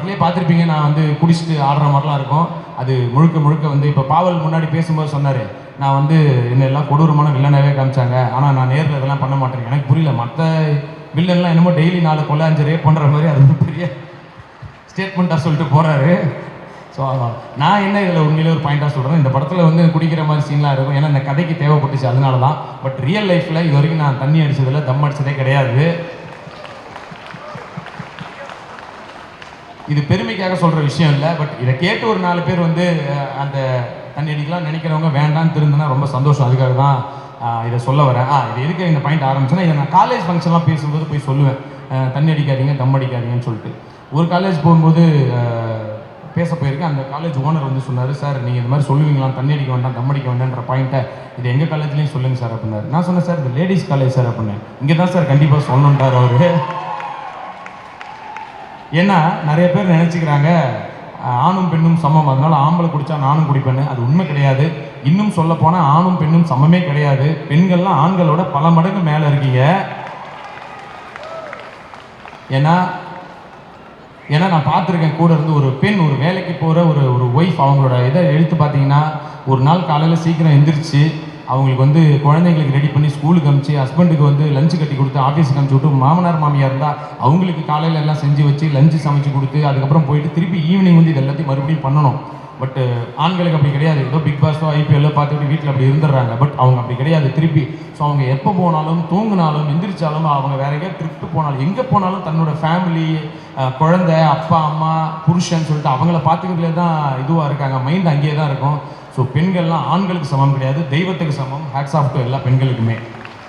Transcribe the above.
படத்துலேயே பார்த்துருப்பீங்க, நான் வந்து குடிச்சிட்டு ஆடுற மாதிரிலாம் இருக்கும். அது முழுக்க முழுக்க வந்து இப்போ பாவல் முன்னாடி பேசும்போது சொன்னார், நான் வந்து என்ன எல்லாம் கொடூரமான வில்லனாகவே காமிச்சாங்க, ஆனால் நான் நேரில் இதெல்லாம் பண்ண மாட்டேன். எனக்கு புரியல, மற்ற வில்லன்லாம் என்னமோ டெய்லி 4 கொலை 5 ரேப் பண்ணுற மாதிரி அது ஒரு பெரிய ஸ்டேட்மெண்ட்டாக சொல்லிட்டு போகிறாரு. ஸோ நான் என்ன இதில் உண்மையிலே ஒரு பாயிண்டாக சொல்கிறேன், இந்த படத்தில் வந்து குடிக்கிற மாதிரி சீன்லாம் இருக்கும், ஏன்னா இந்த கதைக்கு தேவைப்பட்டுச்சு, அதனால தான். பட் ரியல் லைஃப்பில் இது வரைக்கும் நான் தண்ணி அடிச்சதில்லை, தம் அடிச்சதே கிடையாது. இது பெருமைக்காக சொல்கிற விஷயம் இல்லை. பட் இதை கேட்டு ஒரு 4 பேர் வந்து அந்த தண்ணி அடிக்கலாம் நினைக்கிறவங்க வேண்டான்னு திருந்தினா ரொம்ப சந்தோஷம். அதுக்காக தான் இதை சொல்ல வரேன். இது எதுக்கு இந்த பாயிண்ட் ஆரம்பிச்சுன்னா, இதை நான் காலேஜ் ஃபங்க்ஷன்லாம் பேசும்போது போய் சொல்லுவேன், தண்ணி அடிக்காதீங்க தம் அடிக்காதீங்கன்னு சொல்லிட்டு. ஒரு காலேஜ் போகும்போது பேச போயிருக்கேன். அந்த காலேஜ் ஓனர் வந்து சொன்னார், சார் நீங்கள் இந்த மாதிரி சொல்லுவீங்களா, தண்ணி அடிக்க வேண்டாம் தம் அடிக்க வேண்டாம்ன்ற பாயிண்ட்டை இது எங்கள் காலேஜ்லேயும் சொல்லுங்கள் சார் அப்படின்னாரு. நான் சொன்னேன், சார் இது லேடிஸ் காலேஜ் சார் அப்படின்னேன். இங்கே தான் சார் கண்டிப்பாக சொல்லணுன்றார் அவர். ஏன்னா நிறைய பேர் நினச்சிக்கிறாங்க ஆணும் பெண்ணும் சமம், அதனால ஆம்பளை குடித்தா நானும் குடிப்பேன்னு. அது உண்மை கிடையாது. இன்னும் சொல்ல போனால் ஆணும் பெண்ணும் சமமே கிடையாது. பெண்கள்லாம் ஆண்களோட பல மடங்கு மேலே இருக்கீங்க. ஏன்னா நான் பார்த்துருக்கேன், கூட இருந்து ஒரு பெண் ஒரு வேலைக்கு போகிற ஒரு ஒய்ஃப், அவங்களோட இதை எடுத்து பார்த்தீங்கன்னா, ஒரு நாள் காலையில் சீக்கிரம் எந்திரிச்சு அவங்களுக்கு வந்து குழந்தைங்களுக்கு ரெடி பண்ணி ஸ்கூலுக்கு அனுப்பிச்சு, ஹஸ்பண்டுக்கு வந்து லஞ்சு கட்டி கொடுத்து ஆஃபீஸுக்கு அனுப்பிச்சி விட்டு, மாமனார் மாமியார் இருந்தால் அவங்களுக்கு காலையில் எல்லாம் செஞ்சு வச்சு லஞ்சு சமைச்சு கொடுத்து, அதுக்கப்புறம் போயிட்டு திருப்பி ஈவினிங் வந்து இது எல்லாத்தையும் மறுபடியும் பண்ணணும். பட் ஆண்களுக்கு அப்படி கிடையாது. ஏதோ பிக் பாஸோ ஐபிஎல்லோ பார்த்துட்டு வீட்டில் அப்படி இருந்துடுறாங்க. பட் அவங்க அப்படி கிடையாது. திருப்பி ஸோ அவங்க எப்போ போனாலும், தூங்கினாலும், எந்திரிச்சாலும், அவங்க வேற எங்கேயாவது ட்ரிப்பு போனாலும், எங்கே போனாலும் தன்னோட ஃபேமிலி, குழந்தை, அப்பா அம்மா, புருஷன் சொல்லிட்டு அவங்கள பார்த்துக்கிறதுலே தான் இதுவாக இருக்காங்க. மைண்ட் அங்கேயே தான் இருக்கும். ஸோ பெண்கள்லாம் ஆண்களுக்கு சமம் கிடையாது, தெய்வத்துக்கு சமம். ஹேட்ஸ் ஆஃப் டு எல்லா பெண்களுக்குமே.